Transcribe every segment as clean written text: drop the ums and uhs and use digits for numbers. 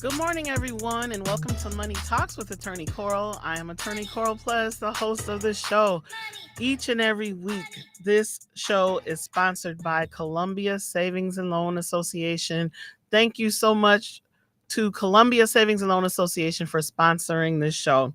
Good morning, everyone, and welcome to Money Talks with Attorney Coral. I am Attorney Coral Plus, the host of this show. Each and every week, this show is sponsored by Columbia Savings and Loan Association. Thank you so much to Columbia Savings and Loan Association for sponsoring this show.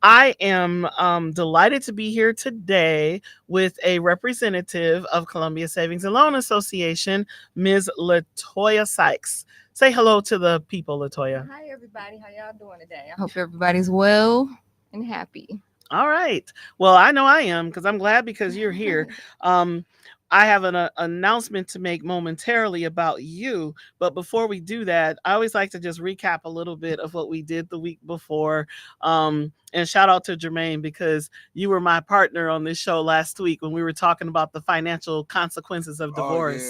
I am delighted to be here today with a representative of Columbia Savings and Loan Association, Ms. LATOYA Sykes. Say hello to the people, LATOYA. Hi, everybody. How y'all doing today? I hope everybody's well and happy. All right. Well, I know I am because I'm glad because you're here. Um, I have an announcement to make momentarily about you. But before we do that, I always like to just recap a little bit of what we did the week before. And shout out to Jermaine because you were my partner on this show last week when we were talking about the financial consequences of divorce.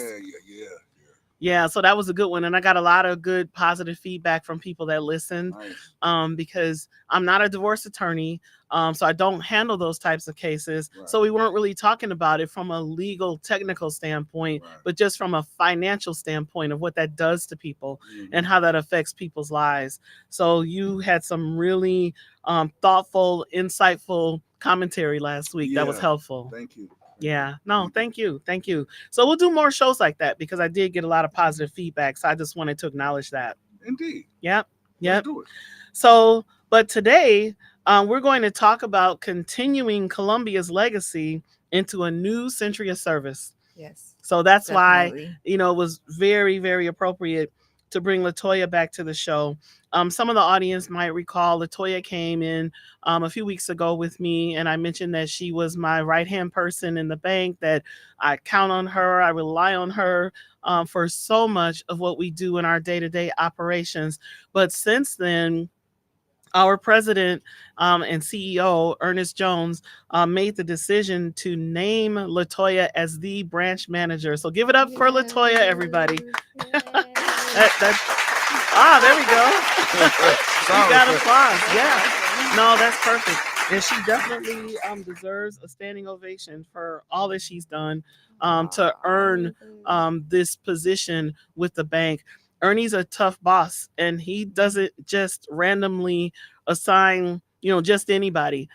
Yeah, so that was a good one. And I got a lot of good positive feedback from people that listened. Nice. Because I'm not a divorce attorney. So I don't handle those types of cases. Right. So we weren't really talking about it from a legal, technical standpoint, Right. but just from a financial standpoint of what that does to people Mhm. and how that affects people's lives. So you had some really thoughtful, insightful commentary last week that was Yeah. helpful. Thank you. Yeah, no, thank you. Thank you. So we'll do more shows like that because I did get a lot of positive feedback. So I just wanted to acknowledge that. Indeed. Yep. Let's Yep. do it. So, but today we're going to talk about continuing Columbia's legacy into a new century of service. Yes. So that's Definitely. why, it was very, very appropriate to bring LATOYA back to the show. Some of the audience might recall LATOYA came in a few weeks ago with me, and I mentioned that she was my right-hand person in the bank, that I count on her, I rely on her for so much of what we do in our day-to-day operations. But since then, our president and CEO, Ernest Jones, made the decision to name LATOYA as the branch manager. So give it up for LATOYA, everybody. There we go. You got applause. Yeah. No, that's perfect. And she definitely deserves a standing ovation for all that she's done to earn this position with the bank. Ernie's a tough boss, and he doesn't just randomly assign just anybody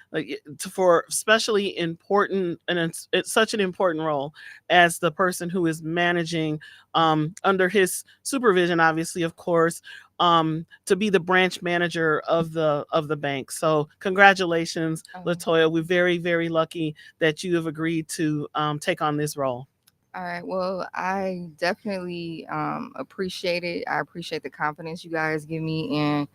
for especially important, and it's such an important role as the person who is managing under his supervision, obviously, of course, to be the branch manager of the bank. So congratulations, LATOYA. We're very, very lucky that you have agreed to take on this role. All right. Well, I definitely appreciate it. I appreciate the confidence you guys give me and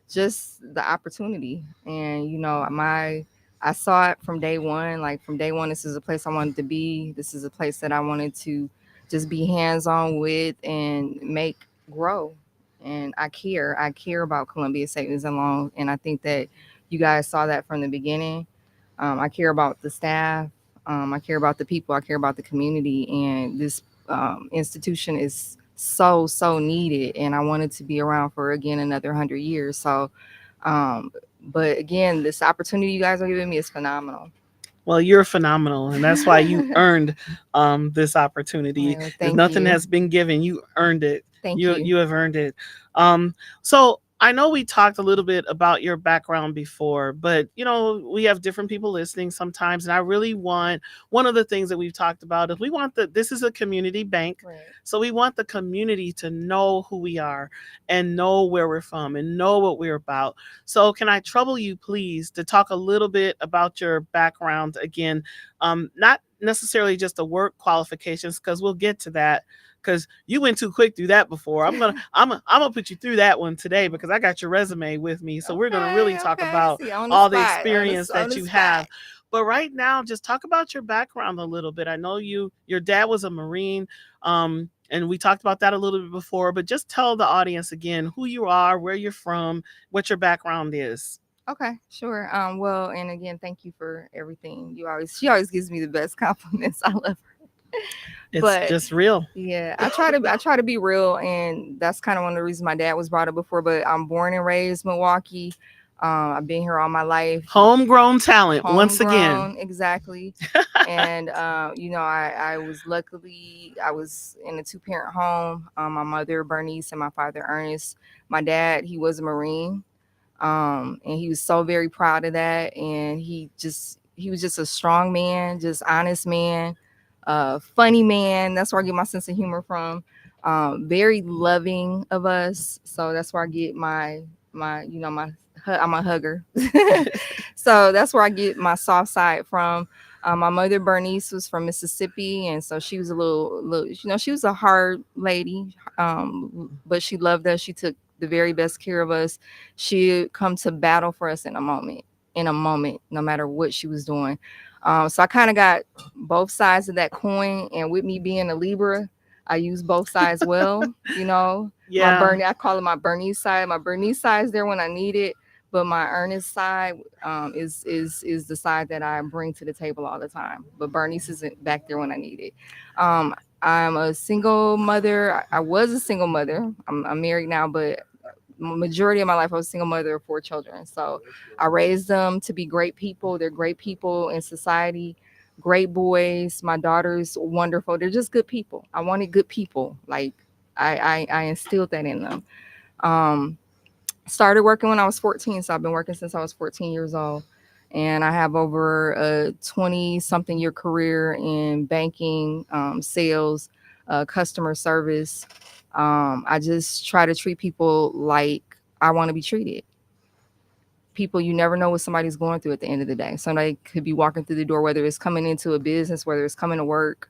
just the opportunity. And I saw it from day one. Like from day one, this is a place I wanted to be. This is a place that I wanted to just be hands on with and make grow. And I care. I care about Columbia Savings and Loan, and I think that you guys saw that from the beginning. I care about the staff. I care about the people. I care about the community, and this institution is so needed. And I wanted to be around for again another 100 years. So, but again, this opportunity you guys are giving me is phenomenal. Well, you're phenomenal, and that's why you earned this opportunity. Well, If thank nothing you. has been given, you earned it. Thank You you. you have earned it. So I know we talked a little bit about your background before, but we have different people listening sometimes, and I really want one of the things that we've talked about is we want this is a community bank, Right. so we want the community to know who we are and know where we're from and know what we're about. So can I trouble you, please, to talk a little bit about your background again? Not necessarily just the work qualifications, because we'll get to that. Because you went too quick through that before. I'm gonna put you through that one today because I got your resume with me. So we're gonna really talk about See, on the all the spot, experience on that the you spot. have. But right now, just talk about your background a little bit. I know your dad was a Marine, and we talked about that a little bit before. But just tell the audience again who you are, where you're from, what your background is. Okay, sure. Well, and again, thank you for everything. She always gives me the best compliments. I love her. It's But just real. yeah, I try to be real, and that's kind of one of the reasons my dad was brought up before. But I'm born and raised Milwaukee. I've been here all my life. Homegrown talent once again. Homegrown, exactly. And I was in a two-parent home. My mother Bernice and my father Ernest. My dad, he was a Marine, and he was so very proud of that. And he was just a strong man, just honest man, funny man. That's where I get my sense of humor from. Very loving of us, so that's where I get I'm a hugger. So that's where I get my soft side from. My mother Bernice was from Mississippi, and so she was a little, she was a hard lady, but she loved us. She took the very best care of us. She'd come to battle for us in a moment, no matter what she was doing. So I kind of got both sides of that coin, and with me being a Libra, I use both sides well. Yeah. I call it my Bernice side. My Bernice side is there when I need it, but my Ernest side is the side that I bring to the table all the time. But Bernice isn't back there when I need it. I'm a single mother. I was a single mother. I'm married now, but majority of my life I was a single mother of 4 children. So I raised them to be great people. They're great people in society, great boys. My daughter's wonderful. They're just good people. I wanted good people. Like I instilled that in them. Um, Started working when I was 14, so I've been working since I was 14 years old. And I have over a 20 something year career in banking, sales, customer service. I just try to treat people like I want to be treated. People, you never know what somebody's going through at the end of the day. Somebody could be walking through the door, whether it's coming into a business, whether it's coming to work.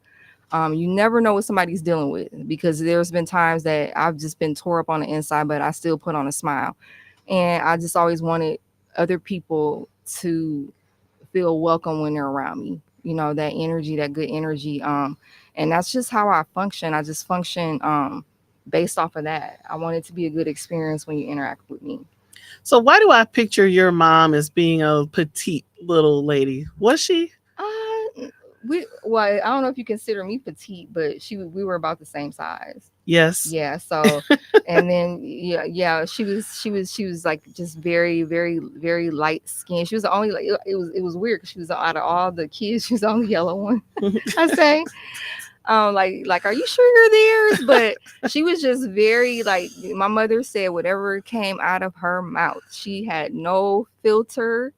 You never know what somebody's dealing with, because there's been times that I've just been tore up on the inside, but I still put on a smile. And I just always wanted other people to feel welcome when they're around me. That energy, that good energy. And that's just how I function. I just function based off of that. I want it to be a good experience when you interact with me. So why do I picture your mom as being a petite little lady? Was she? Uh, I don't know if you consider me petite, but we were about the same size. Yes. Yeah. So, and then yeah, she was like just very, very, very light skinned. She was the only, like, it was weird because she was, out of all the kids, she was the only yellow one. I say, like, are you sure you're theirs? But she was just very, like, my mother said, whatever came out of her mouth, she had no filter.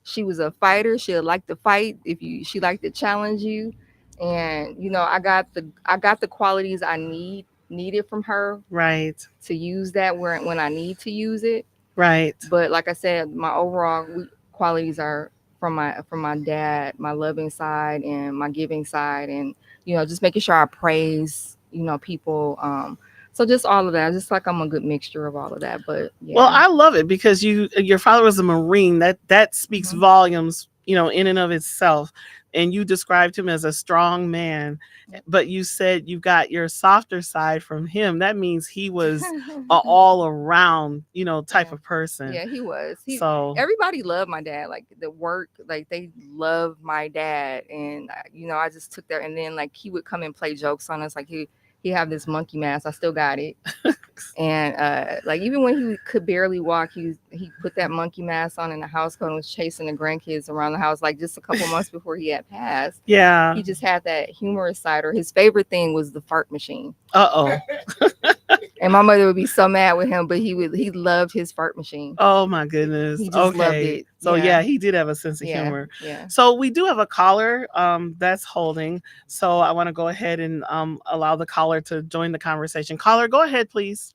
She was a fighter. She liked to fight. She liked to challenge you. And I got the qualities I needed from her Right. to use that when I need to use it. Right. But like I said, my overall qualities are from my dad, my loving side and my giving side, and just making sure I praise people. So just all of that, just like I'm a good mixture of all of that. But yeah. Well, I love it because your father was a Marine. That speaks Mhm. volumes, in and of itself. And you described him as a strong man, but you said you got your softer side from him. That means he was an all around, type Yeah. of person. Yeah, he was. So Everybody loved my dad. Like the work, like they loved my dad, and I just took that. And then like he would come and play jokes on us. Like he have this monkey mask. I still got it. And like even when he could barely walk, he put that monkey mask on in the house coat and was chasing the grandkids around the house. Like just a couple months before he had passed, yeah. he just had that humorous side. Or his favorite thing was the fart machine. Uh-oh. And my mother would be so mad with him, but he loved his fart machine. Oh my goodness. He just loved Okay. it. So Yeah. he did have a sense of Yeah. humor. Yeah. So we do have a caller that's holding. So I want to go ahead and allow the caller to join the conversation. Caller, go ahead, please.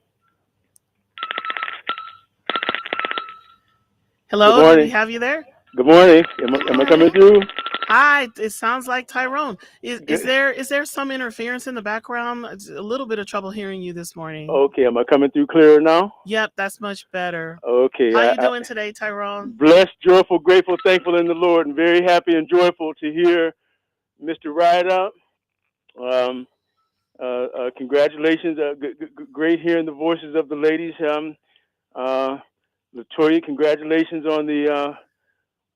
Hello, do we have you there? Good morning. Am I coming through? Hi, it sounds like Tyrone. Is Good. there some interference in the background? It's a little bit of trouble hearing you this morning. Okay, am I coming through clearer now? Yep, that's much better. Okay. How you doing today, Tyrone? Blessed, joyful, grateful, thankful in the Lord, and very happy and joyful to hear Mr. Ryder. Congratulations. Great hearing the voices of the ladies. LATOYA, congratulations on the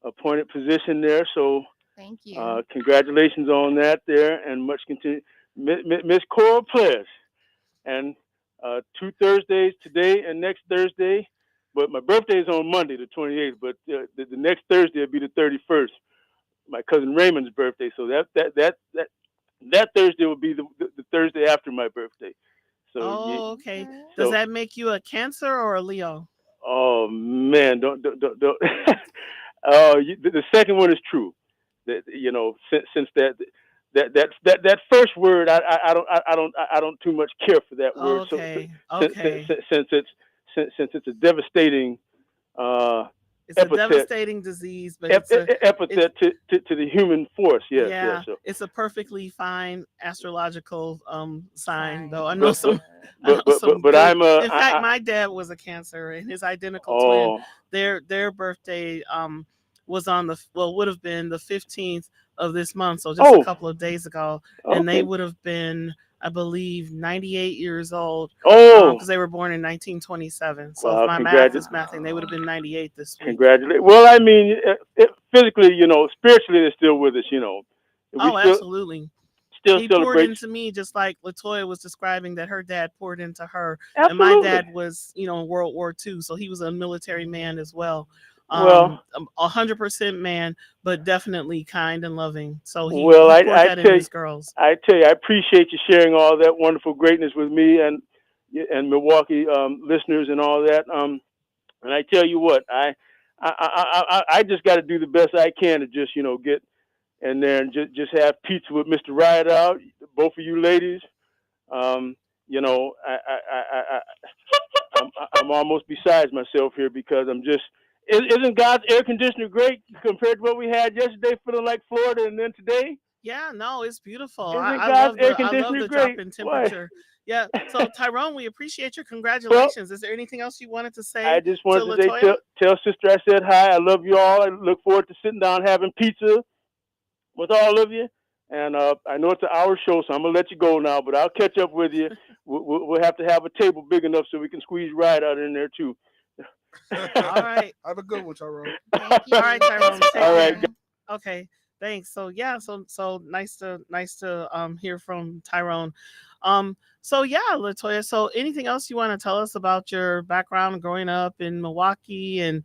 appointed position there. So Thank you. congratulations on that there, and much continue. Miss Cora Pleas. And 2 Thursdays, today and next Thursday, but my birthday is on Monday, the 28th. But the next Thursday will be the 31st, my cousin Raymond's birthday. So that Thursday will be the Thursday after my birthday. So yeah, Oh, okay. Okay. Does so that make you a Cancer or a Leo? oh man, don't. Oh, the second one is true. That since that first word, I don't too much care for that word. So Okay, since okay. since it's a devastating uh, It's a epithet devastating disease, but it's epithet to the human force. Yes, yes. yeah, So, it's a perfectly fine astrological sign, though. Sign. but but I know some but good. I'm a In fact, my dad was a Cancer, and his identical twin, oh their birthday was on the well would have been the 15th of this month, so just a oh couple of days ago, and they okay would have been, I believe, 98 years old, oh because they were born in 1927. So if well my math is congratulations. mathing, they would have been 98 this week. Congratulate. Well, I mean, physically, spiritually, they're still with us. We Oh, absolutely. still He poured celebrate. into me just like LaToya was describing that her dad poured into her. And my Absolutely. dad was, in World War II, so he was a military man as well. Well, 100% man, but definitely kind and loving. So well, he poured that into his girls. I tell you, I appreciate you sharing all that wonderful greatness with me and Milwaukee listeners and all that. And I tell you what, I just got to do the best I can to just get in there and just have pizza with Mr. Rideout, both of you ladies. Um, I'm almost besides myself here because I'm just. Isn't God's air conditioner great compared to what we had yesterday, feeling like Florida, and then today? Yeah, no, it's beautiful. Isn't I God's love air the conditioner drop great? in Why? temperature. Yeah. So Tyrone, we appreciate your Well, congratulations. Is there anything else you wanted to I say just to wanted to say, LaToya? tell sister I said hi. I love you all. I look forward to sitting down having pizza with all of you. And I know it's an hour show, so I'm gonna let you go now. But I'll catch up with you. We'll have to have a table big enough so we can squeeze right out in there too. All right. Have a good one, Tyrone. Thank you. All right, Thanks Tyrone. for Take All right. care. calling. Okay, thanks. So yeah, so nice to hear from Tyrone. So yeah, Latoya. So anything else you want to tell us about your background growing up in Milwaukee? And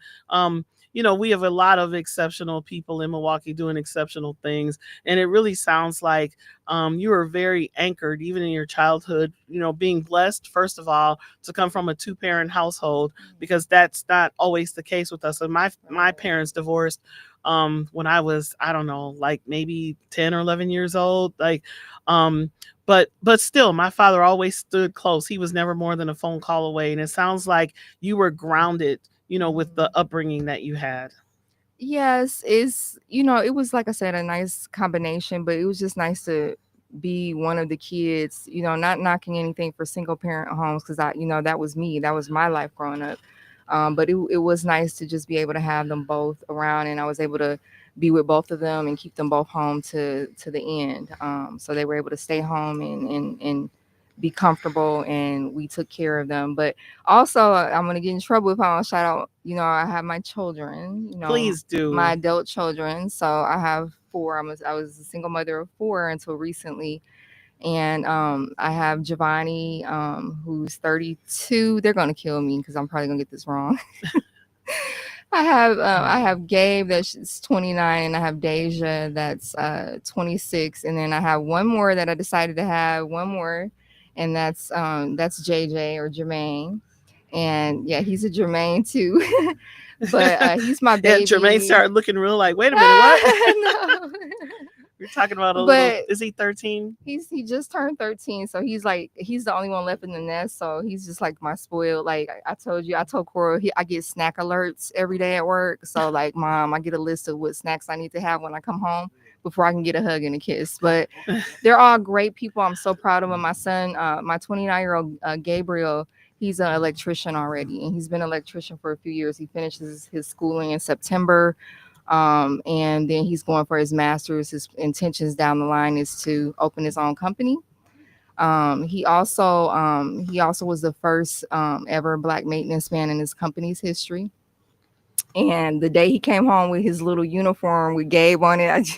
we have a lot of exceptional people in Milwaukee doing exceptional things, and it really sounds like you were very anchored even in your childhood. Being blessed first of all to come from a two-parent household, because that's not always the case with us. And my parents divorced when I was, I don't know, like maybe 10 or 11 years old, like but still my father always stood close. He was never more than a phone call away, and it sounds like you were grounded, with the upbringing that you had. Yes, it was like I said, a nice combination, but it was just nice to be one of the kids, not knocking anything for single parent homes because that was me. That was my life growing up. But it was nice to just be able to have them both around, and I was able to be with both of them and keep them both home to the end. So they were able to stay home and be comfortable, and we took care of them. But also, I'm gonna get in trouble if I don't shout out. I have my children. Please My do. adult children. So I have four. I was a single mother of four until recently, and I have Giovanni, who's 32. They're gonna kill me because I'm probably gonna get this wrong. I have Gabe that's 29, and I have Deja that's 26, and then I have one more that I decided to have one more, and that's JJ or Jermaine, and yeah, he's a Jermaine too, but he's my Yeah, Jermaine baby. started looking real like, wait a minute, what? No. We're talking about a little, But is he 13? he just turned 13, so he's the only one left in the nest, so he's just like my spoiled. Like I told you, I told Cora, I get snack alerts every day at work. So like, mom, I get a list of what snacks I need to have when I come home before I can get a hug and a kiss. But they're all great people. I'm so proud of them. My son, my 29-year-old Gabriel, he's an electrician already, and he's been an electrician for a few years. He finishes his schooling in September, and then he's going for his master's. His intentions down the line is to open his own company. He also was the first ever black maintenance man in his company's history. And the day he came home with his little uniform with Gabe on it,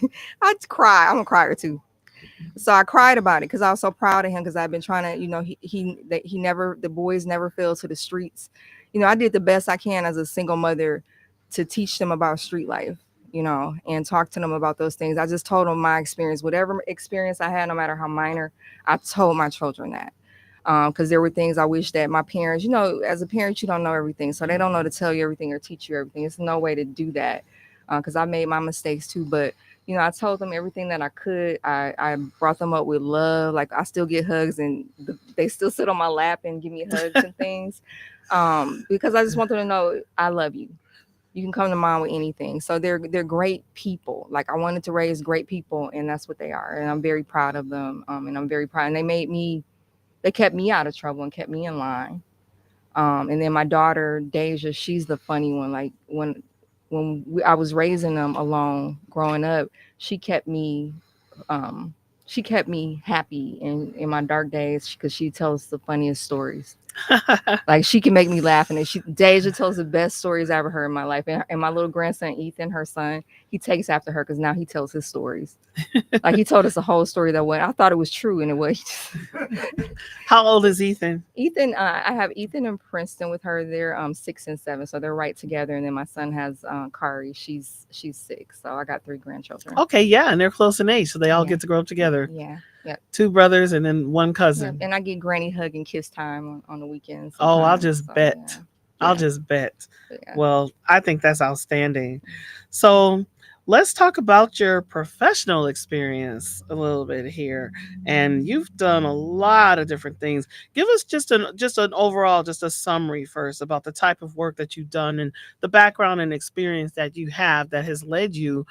I'd cry. I'm a crier too. So I cried about it because I was so proud of him, because I've been trying to, he never, the boys never fell to the streets. I did the best I can as a single mother to teach them about street life, and talk to them about those things. I just told them my experience, whatever experience I had, no matter how minor, I told my children that. Because there were things I wish that my parents, as a parent, you don't know everything. So they don't know to tell you everything or teach you everything. It's no way to do that, because I made my mistakes too. But, I told them everything that I could. I brought them up with love. Like, I still get hugs, and they still sit on my lap and give me hugs and things, because I just want them to know I love you. You can come to mom with anything. So they're great people. Like, I wanted to raise great people, and that's what they are. And I'm very proud of them. And I'm very proud. And they kept me out of trouble and kept me in line. And then my daughter Deja, she's the funny one. Like, I was raising them alone growing up, she kept me happy in my dark days, because she tells the funniest stories. Like, she can make me laugh, and Deja tells the best stories I ever heard in my life. And my little grandson Ethan, her son, he takes after her, because now he tells his stories. Like, he told us a whole story that I thought it was true, and it was. How old is Ethan? Ethan, I have Ethan in Princeton with her. They're 6 and 7, so they're right together. And then my son has Kari. She's 6, so I got 3 grandchildren. Okay, yeah, and they're close in age, so they all Yeah. get to grow up together. Yeah, yeah. 2 brothers and then 1 cousin. And I get granny hug and kiss time on the weekends. Oh, I'll just bet. Yeah. I'll just bet. Yeah. Well, I think that's outstanding. So let's talk about your professional experience a little bit here. And you've done a lot of different things. Give us just an overall, just a summary first about the type of work that you've done and the background and experience that you have that has led you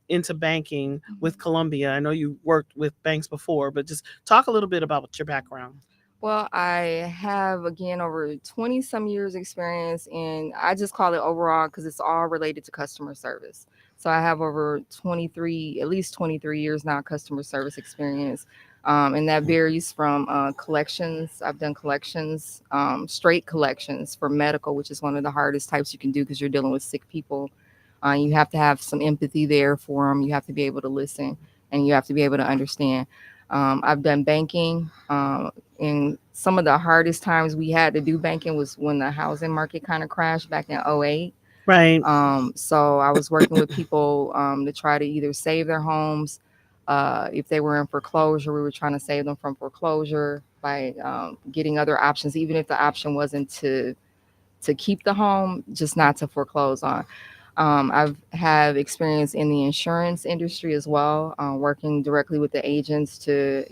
into banking with Columbia. I know you worked with banks before, but just talk a little bit about your background. Well, I have, again, over 20 some years experience, and I just call it overall because it's all related to customer service. So I have over at least 23 years now customer service experience. And that varies from collections. I've done collections, straight collections for medical, which is one of the hardest types you can do because you're dealing with sick people. You have to have some empathy there for them. You have to be able to listen, and you have to be able to understand. I've done banking, and some of the hardest times we had to do banking was when the housing market kind of crashed back in 2008. Right. So I was working with people to try to either save their homes. If they were in foreclosure, we were trying to save them from foreclosure by getting other options, even if the option wasn't to keep the home, just not to foreclose on. I've have experience in the insurance industry as well, working directly with the agents to,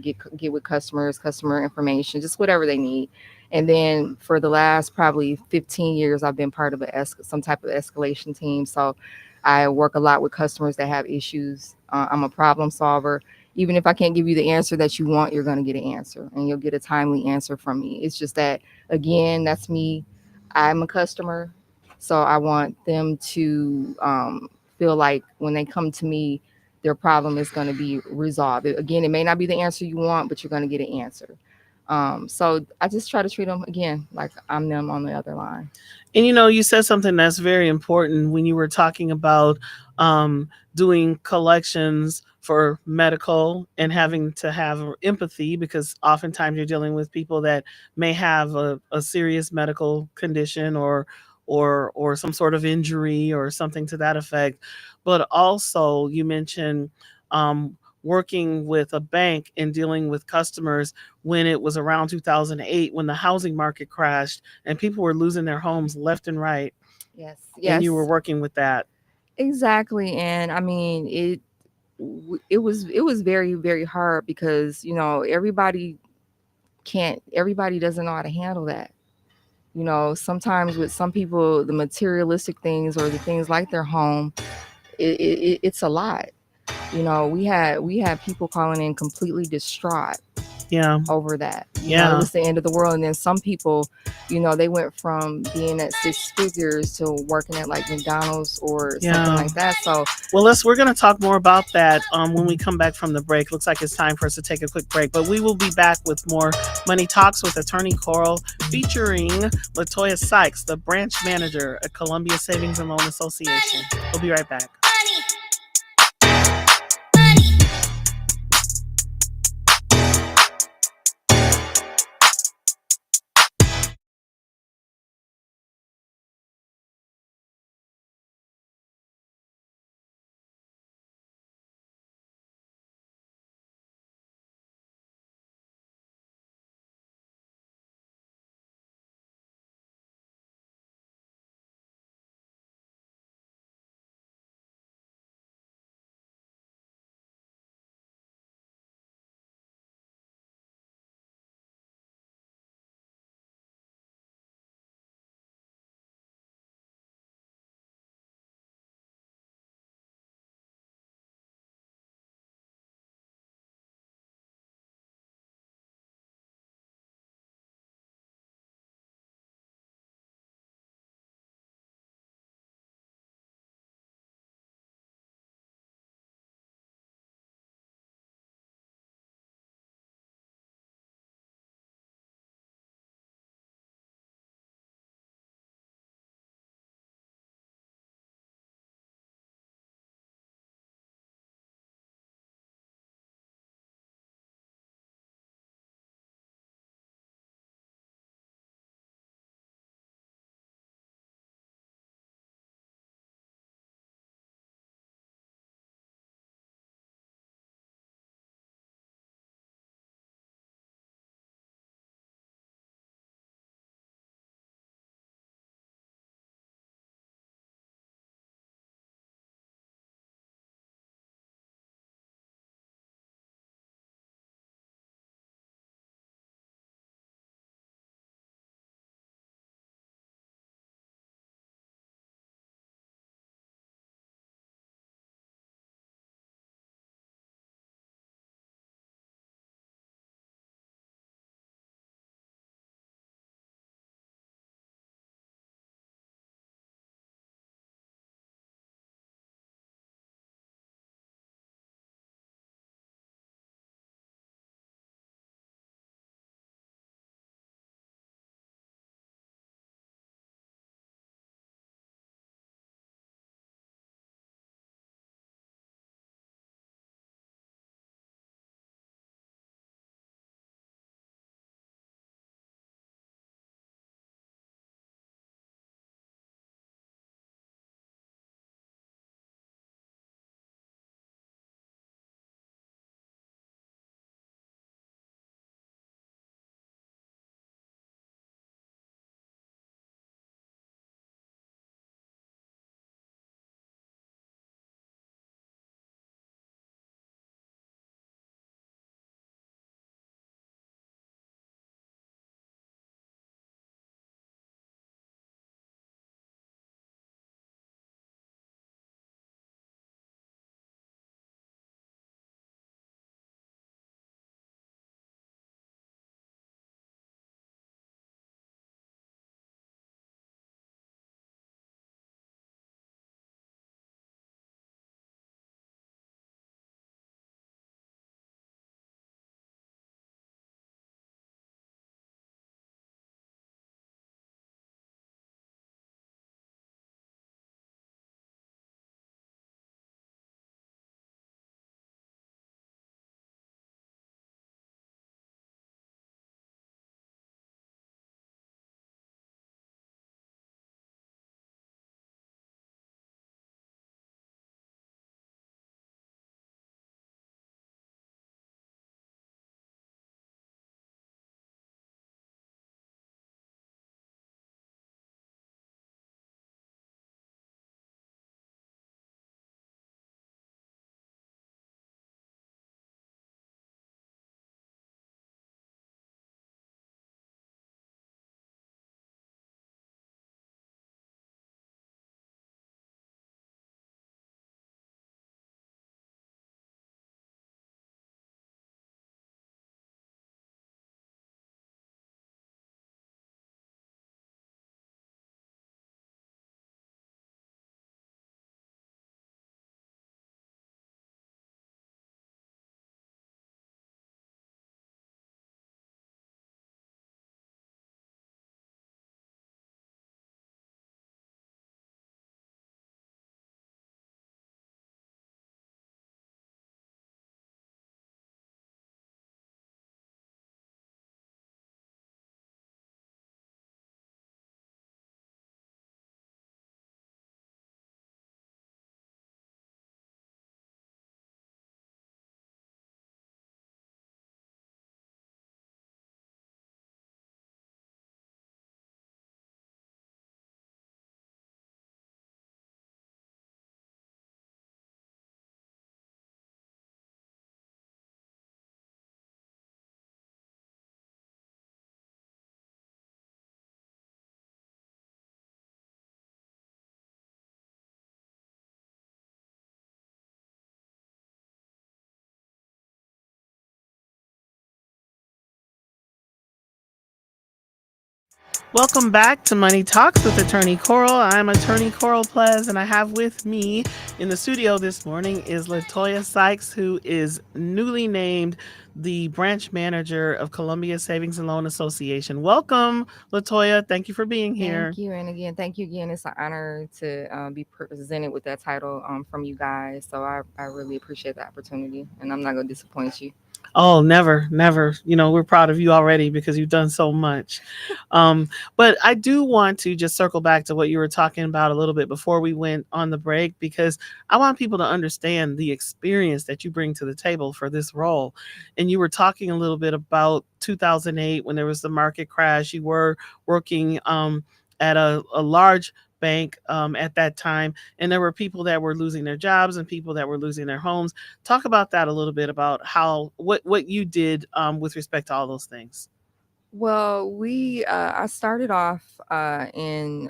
get with customers, customer information, just whatever they need. And then for the last probably 15 years, I've been part of some type of escalation team. So I work a lot with customers that have issues. I'm a problem solver. Even if I can't give you the answer that you want, you're going to get an answer, and you'll get a timely answer from me. It's just that, again, that's me. I'm a customer. So I want them to feel like when they come to me, their problem is going to be resolved. Again, it may not be the answer you want, but you're going to get an answer. So I just try to treat them, again, like I'm them on the other line. And you said something that's very important when you were talking about doing collections for medical and having to have empathy, because oftentimes you're dealing with people that may have a serious medical condition or some sort of injury or something to that effect. But also you mentioned working with a bank and dealing with customers when it was around 2008, when the housing market crashed and people were losing their homes left and right. Yes. And you were working with that. Exactly. And I mean, it was very, very hard because, everybody doesn't know how to handle that. Sometimes with some people, the materialistic things or the things like their home, it's a lot. We had people calling in completely distraught over that. It was the end of the world. And then some people, they went from being at 6 figures to working at like McDonald's or something like that. So we're going to talk more about that when we come back from the break. Looks like it's time for us to take a quick break, but we will be back with more Money Talks with Attorney Coral, featuring LATOYA SYKES, the branch manager at Columbia Savings and Loan Association. We'll be right back. Welcome back to Money Talks with Attorney Coral. I'm Attorney Coral Pleas, and I have with me in the studio this morning is LATOYA Sykes, who is newly named the branch manager of Columbia Savings and Loan Association. Welcome, LATOYA. Thank you for being here. Thank you. And again, thank you again. It's an honor to be presented with that title from you guys. So I really appreciate the opportunity, and I'm not going to disappoint you. Oh, never, never. We're proud of you already because you've done so much. But I do want to just circle back to what you were talking about a little bit before we went on the break, because I want people to understand the experience that you bring to the table for this role. And you were talking a little bit about 2008 when there was the market crash. You were working at a large bank at that time, and there were people that were losing their jobs and people that were losing their homes. Talk about that a little bit, about how what you did with respect to all those things. Well, I started off in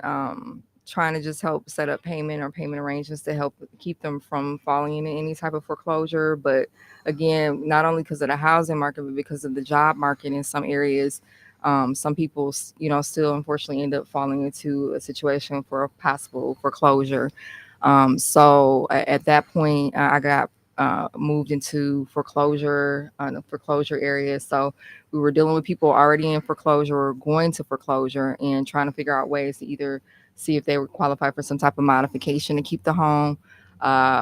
trying to just help set up payment arrangements to help keep them from falling into any type of foreclosure. But again, not only because of the housing market, but because of the job market in some areas. Some people, still unfortunately end up falling into a situation for a possible foreclosure. At that point, I got moved into the foreclosure area. So we were dealing with people already in foreclosure or going to foreclosure and trying to figure out ways to either see if they would qualify for some type of modification to keep the home,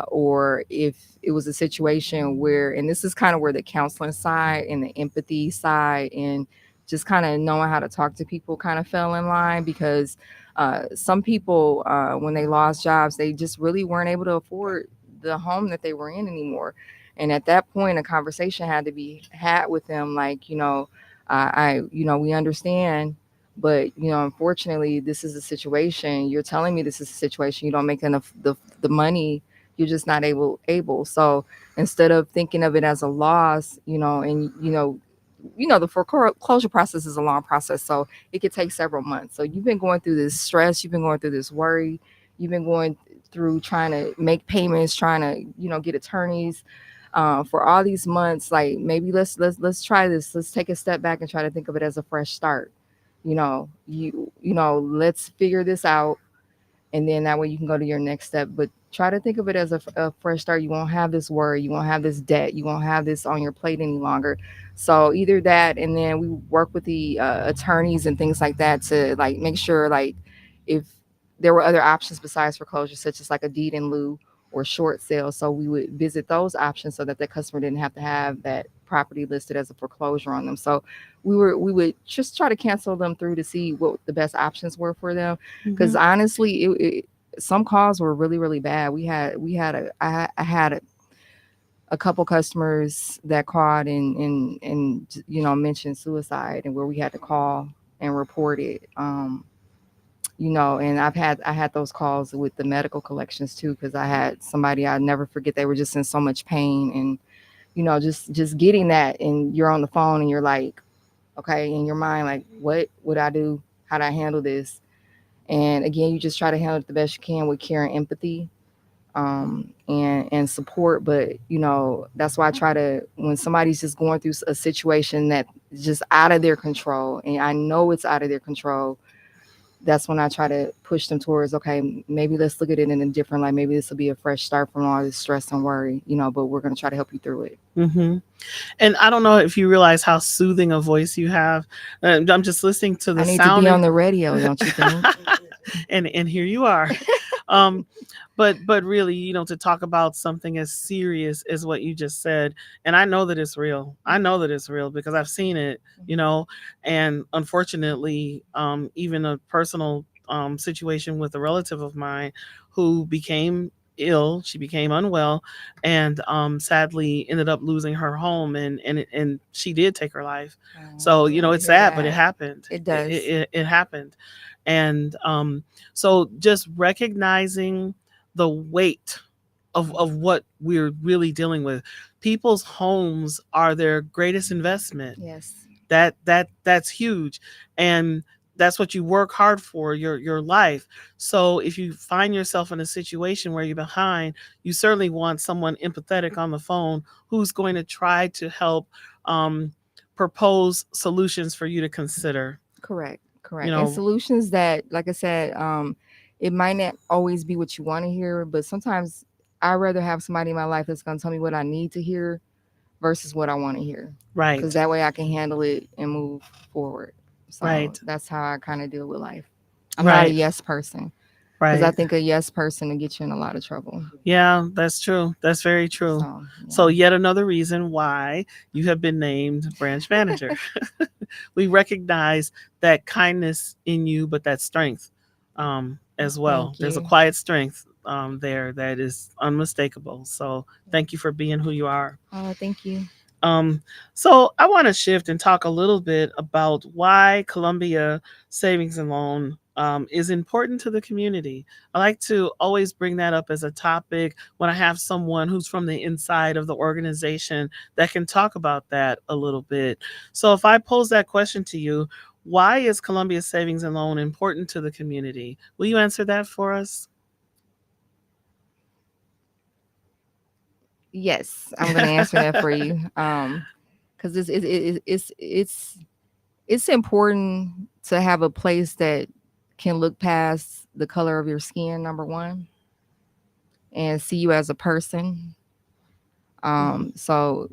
or if it was a situation where, and this is kind of where the counseling side and the empathy side and just kind of knowing how to talk to people kind of fell in line, because some people, when they lost jobs, they just really weren't able to afford the home that they were in anymore. And at that point, a conversation had to be had with them, like, we understand, but unfortunately, this is a situation. You're telling me this is a situation. You don't make enough the money. You're just not able. So instead of thinking of it as a loss, and the foreclosure process is a long process, so it could take several months. So you've been going through this stress, you've been going through this worry, you've been going through trying to make payments, trying to get attorneys for all these months. Like, maybe let's try this. Let's take a step back and try to think of it as a fresh start. Let's figure this out, and then that way you can go to your next step. But try to think of it as a fresh start. You won't have this worry, you won't have this debt, you won't have this on your plate any longer. So either that, and then we work with the attorneys and things like that to like make sure, like, if there were other options besides foreclosure, such as like a deed in lieu or short sale. So we would visit those options so that the customer didn't have to have that property listed as a foreclosure on them. So we would just try to cancel them through to see what the best options were for them, because honestly, some calls were really, really bad. I had a couple customers that called and mentioned suicide, and where we had to call and report it. And I had those calls with the medical collections too, because I had somebody I never forget. They were just in so much pain, and just getting that, and you're on the phone and you're like, okay, in your mind, like, what would I do? How do I handle this? And again, you just try to handle it the best you can with care and empathy, and support. But that's why I try to, when somebody's just going through a situation that is just out of their control, and I know it's out of their control, that's when I try to push them towards, okay, maybe let's look at it in a different light. Maybe this will be a fresh start from all this stress and worry, but we're going to try to help you through it. And I don't know if you realize how soothing a voice you have. I'm just listening to the I need sound to be on the radio, don't you think? and here you are. But really, to talk about something as serious as what you just said, and I know that it's real. I know that it's real because I've seen it, and unfortunately, even a personal situation with a relative of mine who became ill. She became unwell, and sadly ended up losing her home, and she did take her life. So it's sad, but it happened. It does. It happened. And so just recognizing the weight of what we're really dealing with. People's homes are their greatest investment. Yes. That's huge. And that's what you work hard for, your life. So if you find yourself in a situation where you're behind, you certainly want someone empathetic on the phone who's going to try to help propose solutions for you to consider. Correct. you Correct. And know. solutions that, like I said, it might not always be what you want to hear, but sometimes I'd rather have somebody in my life that's going to tell me what I need to hear versus what I want to hear. Because Right, that way I can handle it and move forward. So right, that's how I kind of deal with life. I'm not a right, yes person because I right. think a yes person will get you in a lot of trouble. Yeah, that's true. That's very true. So, So, yeah. yet another reason why you have been named branch manager. We recognize that kindness in you, but that strength as well. Thank There's a you. quiet strength there that is unmistakable. So, thank you for being who you are. Thank you. Um, so I want to shift and talk a little bit about why Columbia Savings and Loan is important to the community. I like to always bring that up as a topic when I have someone who's from the inside of the organization that can talk about that a little bit. So if I pose that question to you, why is Columbia Savings and Loan important to the community? Will you answer that for us? Yes, I'm going to answer that for you. Because it's important to have a place that can look past the color of your skin, number one, and see you as a person. Mhm. So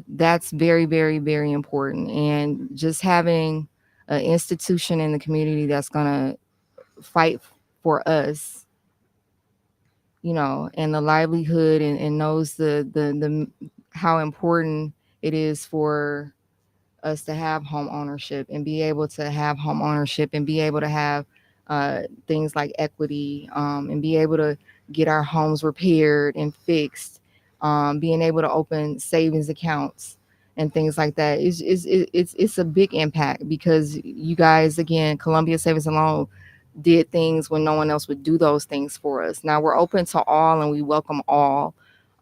that's very, very, very important. And just having an institution in the community that's gonna fight for us, and the livelihood, and knows the how important it is for us to have home ownership and be able to have home ownership and be able to have things like equity, and be able to get our homes repaired and fixed, being able to open savings accounts and things like that. It's a big impact because you guys, again, Columbia Savings and Loan did things when no one else would do those things for us. Now we're open to all and we welcome all,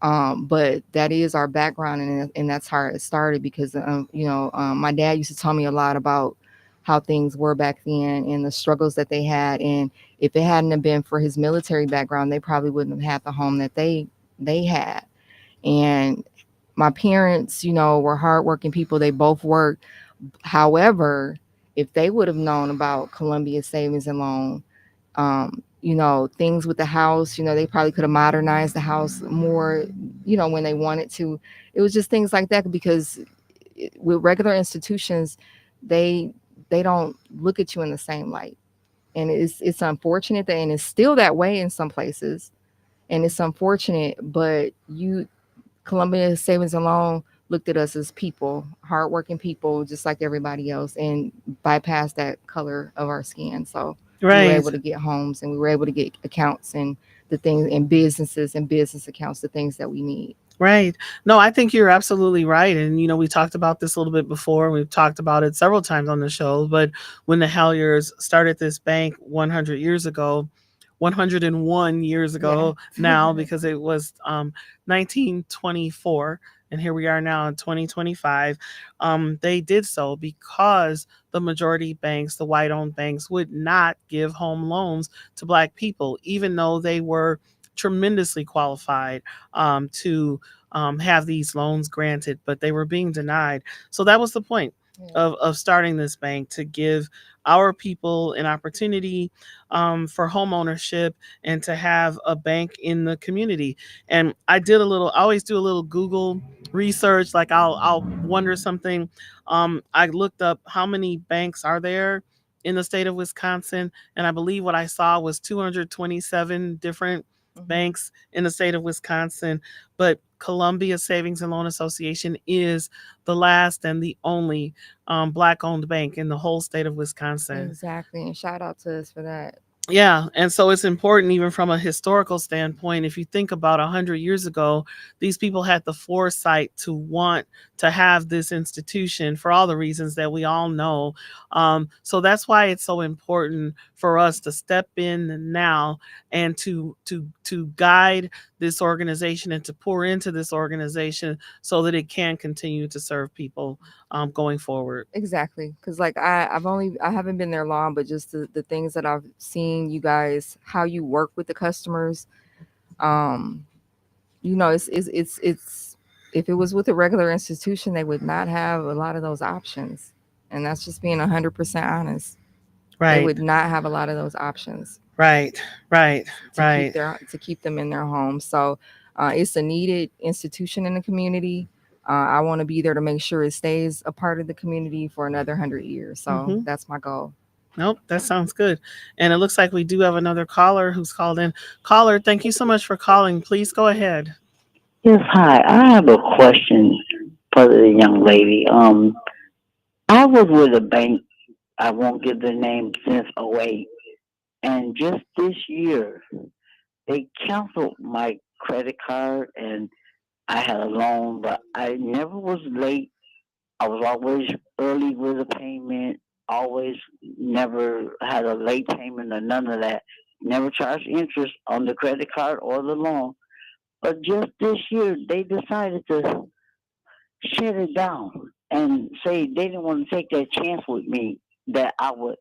but that is our background, and that's how it started because my dad used to tell me a lot about how things were back then and the struggles that they had, and if it hadn't have been for his military background, they probably wouldn't have had the home that they had. And my parents, were hardworking people. They both worked. However, if they would have known about Columbia Savings and Loan, things with the house, they probably could have modernized the house more, when they wanted to. It was just things like that because with regular institutions, they they don't look at you in the same light. And it's unfortunate that, and it's still that way in some places. And it's unfortunate, but Columbia Savings and Loan looked at us as people, hardworking people, just like everybody else, and bypassed that color of our skin. So we were Right. able to get homes and we were able to get accounts and the things and businesses and business accounts, the things that we need. Right. No, I think you're absolutely right. And, we talked about this a little bit before. We've talked about it several times on the show. But when the Halliers started this bank 100 years ago, 101 years Yeah. ago now, because it was 1924, and here we are now in 2025, they did so because the majority banks, the white owned banks, would not give home loans to Black people, even though they were tremendously qualified to have these loans granted, but they were being denied. So that was the point Yeah. of starting this bank, to give our people an opportunity for home ownership and to have a bank in the community. And I always do a little Google research. Like I'll wonder something. I looked up how many banks are there in the state of Wisconsin, and I believe what I saw was 227 different Mhm. banks in the state of Wisconsin. But Columbia Savings and Loan Association is the last and the only Black owned bank in the whole state of Wisconsin. Exactly. And shout out to us for that. Yeah, and so it's important even from a historical standpoint. If you think about 100 years ago, these people had the foresight to want to have this institution for all the reasons that we all know. So that's why it's so important for us to step in now and to guide this organization and to pour into this organization so that it can continue to serve people going forward. Exactly. Because like I haven't been there long, but just the things that I've seen you guys, how you work with the customers, um, it's if it was with a regular institution, they would not have a lot of those options. And that's just being 100% honest. They Right. would not have a lot of those options Right. Right. Right. to keep them in their homes. So it's a needed institution in the community. I want to be there to make sure it stays a part of the community for another 100 years. So Mm-hmm. that's my goal. Nope, that sounds good. And it looks like we do have another caller who's called in. Caller, thank you so much for calling. Please go ahead. Yes, hi. I have a question for the young lady. I was with a bank. I won't give the name since '08, and just this year they canceled my credit card, and I had a loan, but I never was late. I was always early with a payment. Always never had a late payment or none of that. Never charged interest on the credit card or the loan. But just this year, they decided to shut it down and say they didn't want to take that chance with me that I would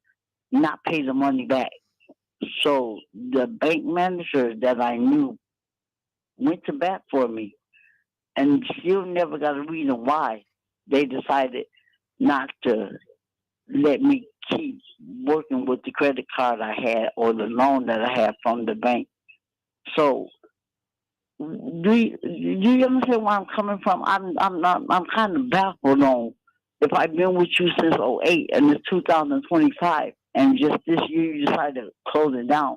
not pay the money back. So the bank manager that I knew went to bat for me and still never got a reason why they decided not to let me keep working with the credit card I had or the loan that I had from the bank. So do you understand where I'm coming from? I'm kind of baffled on if I've been with you since '08 and it's 2025 and just this year you decided to close it down,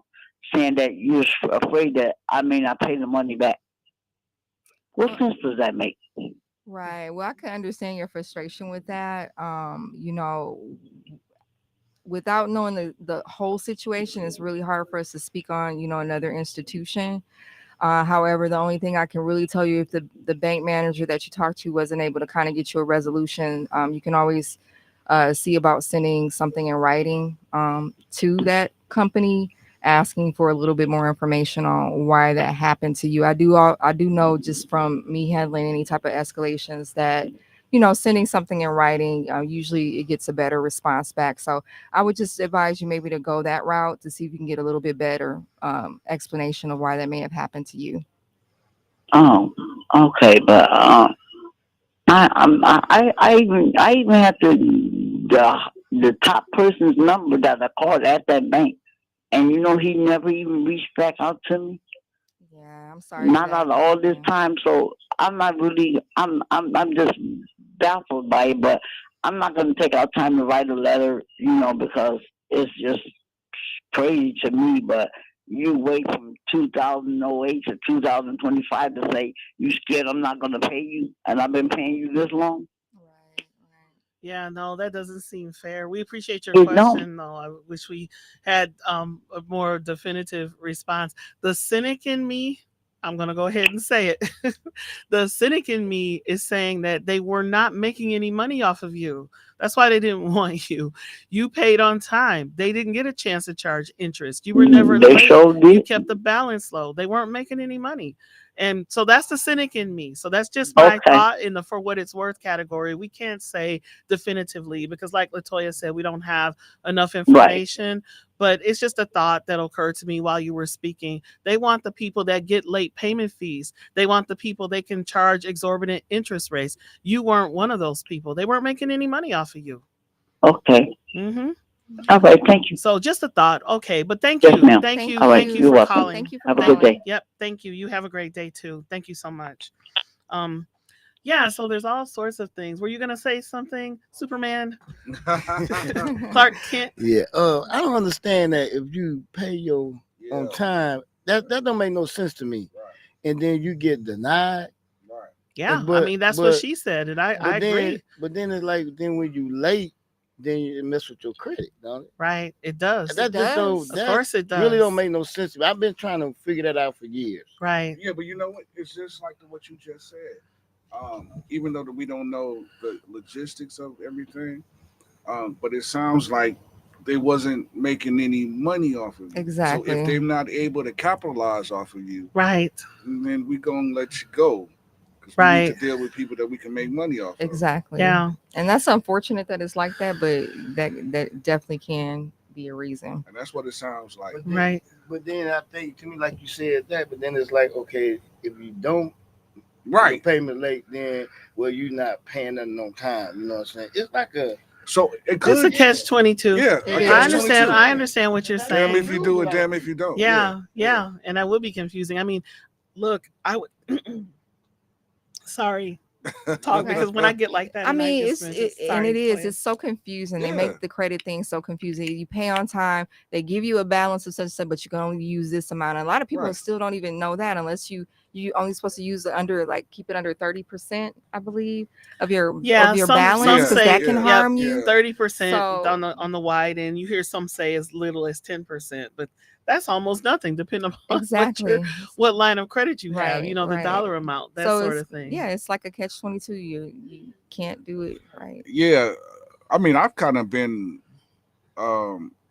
saying that you're afraid that I may not pay the money back. What Well, sense does that make? right. Well, I can understand your frustration with that. Without knowing the whole situation, it's really hard for us to speak on, another institution. However, the only thing I can really tell you, if the bank manager that you talked to wasn't able to kind of get you a resolution, you can always see about sending something in writing to that company, asking for a little bit more information on why that happened to you. I do know just from me handling any type of escalations that sending something in writing, usually it gets a better response back. So I would just advise you maybe to go that route to see if you can get a little bit better explanation of why that may have happened to you. Oh, okay, but I even have the top person's number that I called at that bank, and he never even reached back out to me. Yeah, I'm sorry Not that out of that all this happened. time, so I'm not really. I'm just baffled by it, but I'm not going to take our time to write a letter, because it's just crazy to me. But you wait from 2008 to 2025 to say you scared I'm not going to pay you, and I've been paying you this long. Right, right. Yeah, no, that doesn't seem fair. We appreciate your It don't. question, though. I wish we had a more definitive response. The cynic in me, I'm going to go ahead and say it. The cynic in me is saying that they were not making any money off of you. That's why they didn't want you. You paid on time. They didn't get a chance to charge interest. You were never They late. sure You did. kept the balance low. They weren't making any money. And so that's the cynic in me. So that's just my Okay, thought in the for what it's worth category. We can't say definitively because, like LaToya said, we don't have enough right. information. But it's just a thought that occurred to me while you were speaking. They want the people that get late payment fees. They want the people they can charge exorbitant interest rates. You weren't one of those people. They weren't making any money off of you. Okay. Hmm. All right. Thank you. So just a thought. Okay, but thank Yes, you, ma'am. thank Thank you, All right. thank you You're for you. welcome. calling. Thank you for Have a good Thank. day. calling. Yep. Thank you. You have a great day too. Thank you so much. Um, yeah. So there's all sorts of things. Were you gonna say something, Superman? Clark Kent. Yeah. I don't understand that if you pay your on time, that don't make no sense to me. And then you get denied. Yeah, I But mean that's what but she said, and I but then agree. but then it's like then when you late, then you mess with your credit, don't it? Right, it And does. It that just don't Of does. that course, it really don't does. make no sense to me. I've been trying to figure that out for years. Right. Yeah, but you know what? It's just like what you just said. Even though that we don't know the logistics of everything, but it sounds like they wasn't making any money off of you. So if Exactly. they're not able to capitalize off of you, Right. then we gonna let you go because we need to Right. deal with people that we can make money off of. Exactly. Yeah. And that's unfortunate that it's like that, but that definitely can be a reason. And that's what it sounds like. But then Right. but then I think to me like you said that, but then it's like okay, if you don't your Right. payment late, then well you not paying nothing on time. You know what I'm saying? It's like a So it It's could. a catch-22. Yeah, It is. I understand. 22. I understand what you're Damn if saying. you do it, damn if you don't. Yeah, and that would be confusing. I mean, look, I would. Sorry, talk Okay. because when I get like that, I and I mean, just mentioned, and sorry, it is. Toya. It's so confusing. They Yeah. make the credit thing so confusing. You pay on time. They give you a balance of such and such, but you can only use this amount. And a lot of people Right. still don't even know that unless you only supposed to use it under like keep it under 30%, I believe, of your Yeah, some balance because say that can yep, harm you. 30% So on the wide end. You hear some say as little as 10%, but that's almost nothing depending on exactly. what line of credit you have. You Right, know, the right. dollar amount, that So sort it's of thing. yeah, it's like a catch-22. You can't do it right. Yeah. I mean, I've kind of been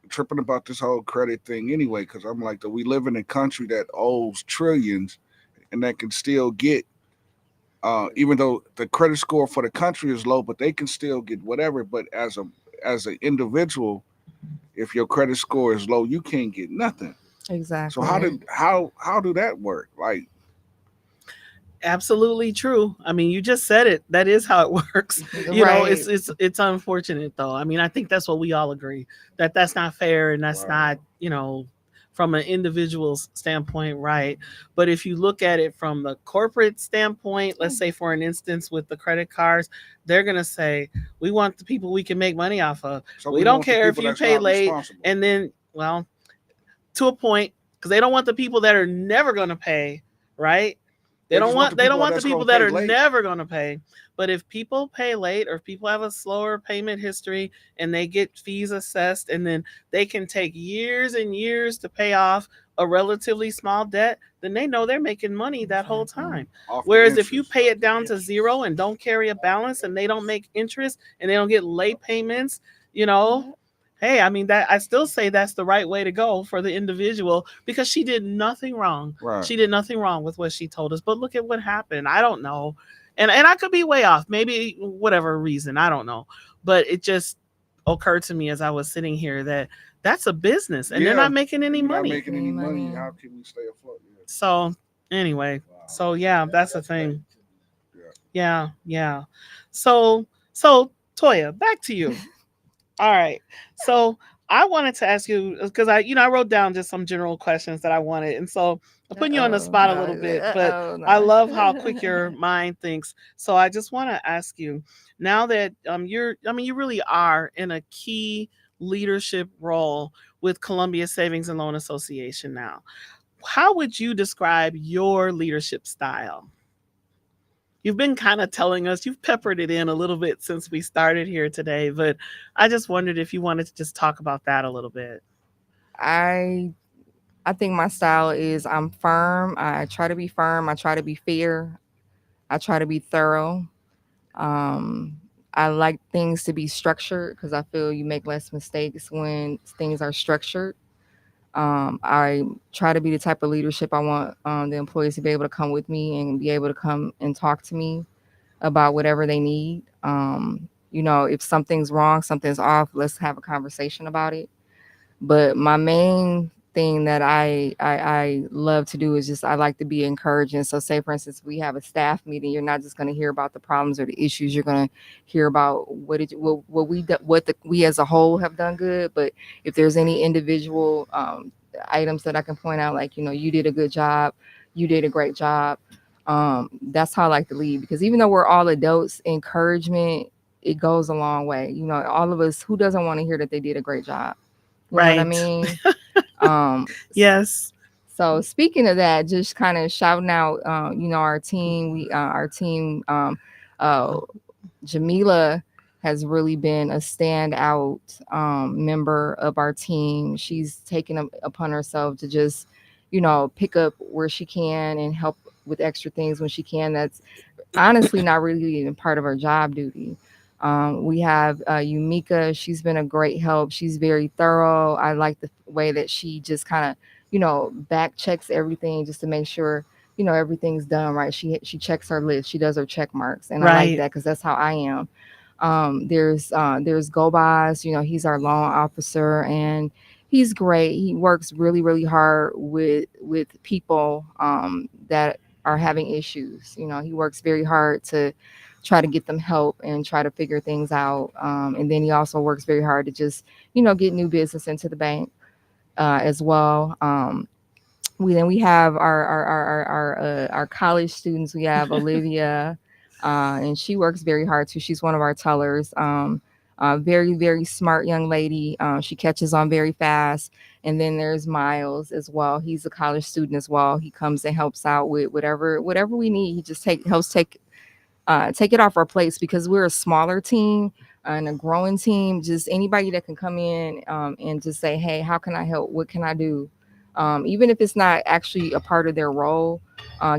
tripping about this whole credit thing anyway, because I'm like, we live in a country that owes trillions and that can still get, even though the credit score for the country is low, but they can still get whatever. But as an individual, if your credit score is low, you can't get nothing. So Exactly. how do that work? Like, Absolutely true. I mean, you just said it. That is how it works. You know, Right. it's unfortunate though. I mean, I think that's what we all agree that that's not fair and that's not, you know, from an individual's standpoint, right? But if you look at it from the corporate standpoint, let's say for an instance with the credit cards, they're going to say, "We want the people we can make money off of. so We don't want the care if people you that's pay not late." responsible. And then, well, to a point because they don't want the people that are never going to pay, right? They don't want the people that are never going to pay. But if people pay late or if people have a slower payment history and they get fees assessed and then they can take years and years to pay off a relatively small debt, then they know they're making money that whole time. Off the Whereas if you interest. pay it down to zero and don't carry a balance and they don't make interest and they don't get late payments, you know, hey, I mean that I still say that's the right way to go for the individual because she did nothing wrong. Right. She did nothing wrong with what she told us. But look at what happened. I don't know. And I could be way off. Maybe whatever reason, I don't know. But it just occurred to me as I was sitting here that that's a business and they're Yeah, not making any Not money. making any money. Money. How can we stay afloat? Yeah. So anyway, so yeah, that's the thing. Yeah. Yeah. So Toya, back to you. All right. So I wanted to ask you because I wrote down just some general questions that I wanted, and so I'm putting you on the Uh-oh, spot a no, little bit, but uh-oh, I no. love how quick your mind thinks. So I just want to ask you now that you really are in a key leadership role with Columbia Savings and Loan Association now. How would you describe your leadership style? You've been kind of telling us, you've peppered it in a little bit since we started here today, but I just wondered if you wanted to just talk about that a little bit. I I think my style is I'm firm. I try to be firm. I try to be fair. I try to be thorough. Um, I like things to be structured because I feel you make less mistakes when things are structured. I try to be the type of leadership I want the employees to be able to come with me and be able to come and talk to me about whatever they need. If something's wrong, something's off, let's have a conversation about it. But my main thing that I love to do is just I like to be encouraging. So say for instance we have a staff meeting, you're not just going to hear about the problems or the issues. You're going to hear about we as a whole have done good. But if there's any individual items that I can point out, like you did a good job, you did a great job. That's how I like to lead because even though we're all adults, encouragement it goes a long way. All of us, who doesn't want to hear that they did a great job? You know what I Right. mean? Um, Yes. so speaking of that, just kind of shouting out, our team. Our team, Jamila has really been a standout member of our team. She's taken upon herself to just, pick up where she can and help with extra things when she can. That's honestly not really even part of her job duty. We have Yumika. She's been a great help. She's very thorough. I like the way that she just kind of, back checks everything just to make sure, everything's done right. She checks her list. She does her check marks, and I like Right. that because that's how I am. There's Gobaz. He's our loan officer, and he's great. He works really, really hard with people that are having issues. He works very hard to try to get them help and try to figure things out. And then he also works very hard to just, you know, get new business into the bank as well. We have our college students. We have Olivia, and she works very hard too. She's one of our tellers. Very, very smart young lady. She catches on very fast. And then there's Miles as well. He's a college student as well. He comes and helps out with whatever we need. He just helps take it off our plates because we're a smaller team and a growing team. Just anybody that can come in and just say, hey, how can I help? What can I do? Even if it's not actually a part of their role,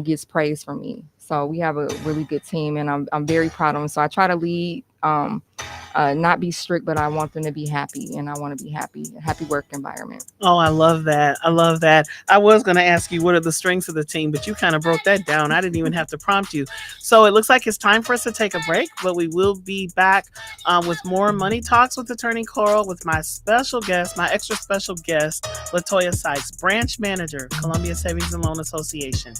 gets praise from me. So we have a really good team, and I'm very proud of them. So I try to lead, not be strict, but I want them to be happy, and I want to be happy, a happy work environment. Oh, I love that. I love that. I was going to ask you what are the strengths of the team, but you kind of broke that down. I didn't even have to prompt you. So it looks like it's time for us to take a break, but we will be back with more Money Talks with Attorney Coral with my special guest, my extra special guest, LATOYA Sykes, Branch Manager, Columbia Savings and Loan Association.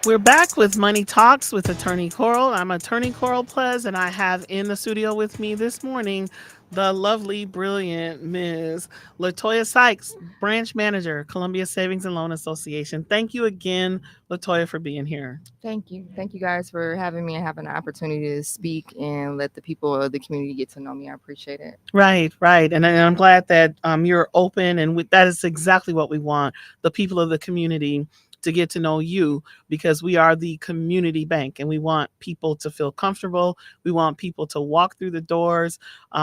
We're back with Money Talks with Attorney Coral. I'm Attorney Coral Pleas, and I have in the studio with me this morning the lovely, brilliant Ms. LATOYA Sykes, Branch Manager, Columbia Savings and Loan Association. Thank you again, LATOYA, for being here. Thank you. Thank you guys for having me and having the opportunity to speak and let the people of the community get to know me. I appreciate it. Right, right. And I'm glad that you're open, and that is exactly what we want, the people of the community to get to know you, because we are the community bank and we want people to feel comfortable. We want people to walk through the doors.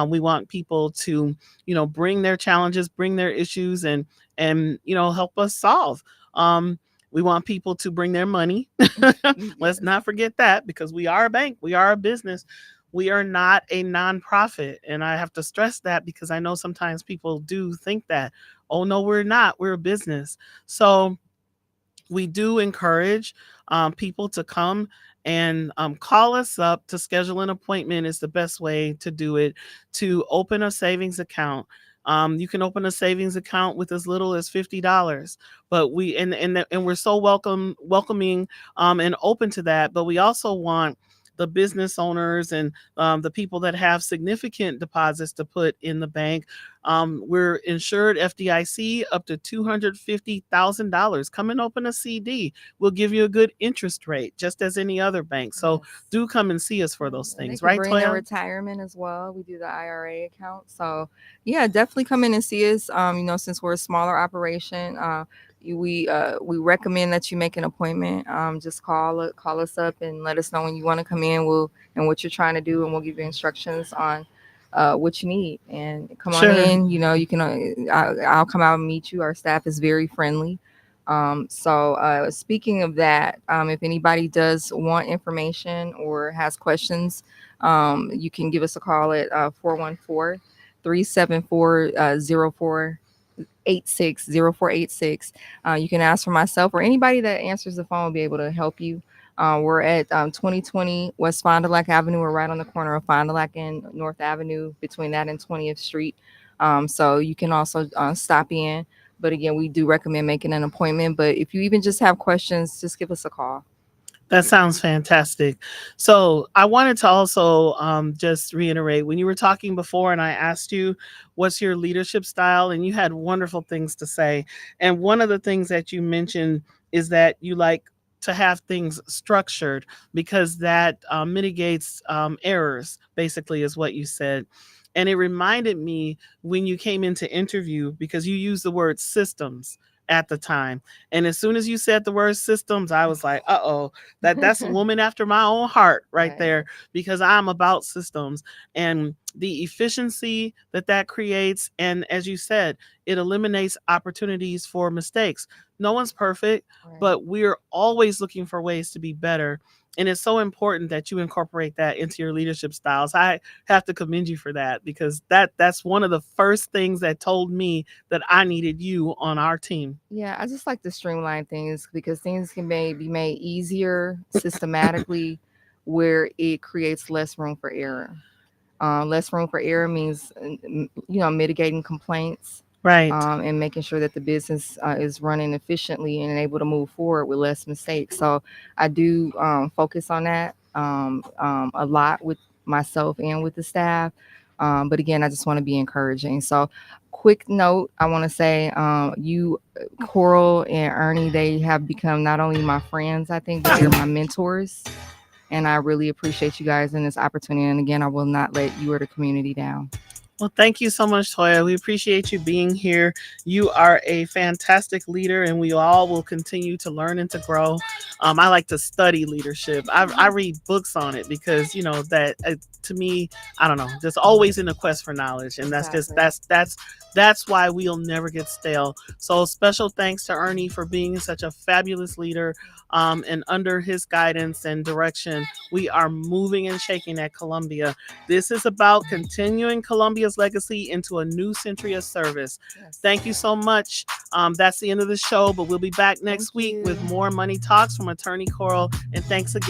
We want people to, bring their challenges, bring their issues, and help us solve. We want people to bring their money. Let's not forget that, because we are a bank, we are a business. We are not a nonprofit. And I have to stress that, because I know sometimes people do think that, oh, no, we're not. We're a business. So we do encourage people to come and call us up to schedule an appointment. Is the best way to do it, to open a savings account. You can open a savings account with as little as $50, but and we're so welcoming and open to that. But we also want the business owners and the people that have significant deposits to put in the bank. We're insured FDIC up to $250,000. Come and open a CD. We'll give you a good interest rate, just as any other bank. So do come and see us for those And they things, can right, bring their Toya? retirement as well. We do the IRA account. So yeah, definitely come in and see us. Since we're a smaller operation, we recommend that you make an appointment. Just call us up and let us know when you want to come in. And what you're trying to do, and we'll give you instructions on what you need. And come on Sure. in. You can. I'll come out and meet you. Our staff is very friendly. Speaking of that, if anybody does want information or has questions, you can give us a call at 414 374 0486. You can ask for myself, or anybody that answers the phone will be able to help you. We're at 2020 West Fond du Lac Avenue. We're right on the corner of Fond du Lac and North Avenue, between that and 20th Street. So you can also stop in. But again, we do recommend making an appointment. But if you even just have questions, just give us a call. That sounds fantastic. So I wanted to also just reiterate, when you were talking before and I asked you, what's your leadership style? And you had wonderful things to say. And one of the things that you mentioned is that you like to have things structured, because that mitigates errors, basically, is what you said. And it reminded me when you came into interview, because you used the word systems at the time. And as soon as you said the word systems, I was like, uh-oh, that's a woman after my own heart right there, because I'm about systems and the efficiency that creates. And as you said, it eliminates opportunities for mistakes. No one's perfect, but we're always looking for ways to be better. And it's so important that you incorporate that into your leadership styles. I have to commend you for that, because that's one of the first things that told me that I needed you on our team. Yeah, I just like to streamline things, because things can be made easier systematically, where it creates less room for error. Less room for error means, mitigating complaints, right, and making sure that the business is running efficiently and able to move forward with less mistakes. So I do focus on that a lot with myself and with the staff. But again, I just want to be encouraging. So quick note, I want to say you, Coral and Ernie, they have become not only my friends, I think, but they're my mentors. And I really appreciate you guys in this opportunity. And again, I will not let you or the community down. Well, thank you so much, Toya. We appreciate you being here. You are a fantastic leader, and we all will continue to learn and to grow. I like to study leadership. I read books on it, because that to me, I don't know, just always in a quest for knowledge, and that's why we'll never get stale. So special thanks to Ernie for being such a fabulous leader. And under his guidance and direction, we are moving and shaking at Columbia. This is about continuing Columbia's legacy into a new century of service. Yes. Thank you so much. That's the end of the show, but we'll be back next week with more Money Talks from Attorney Coral. And thanks again.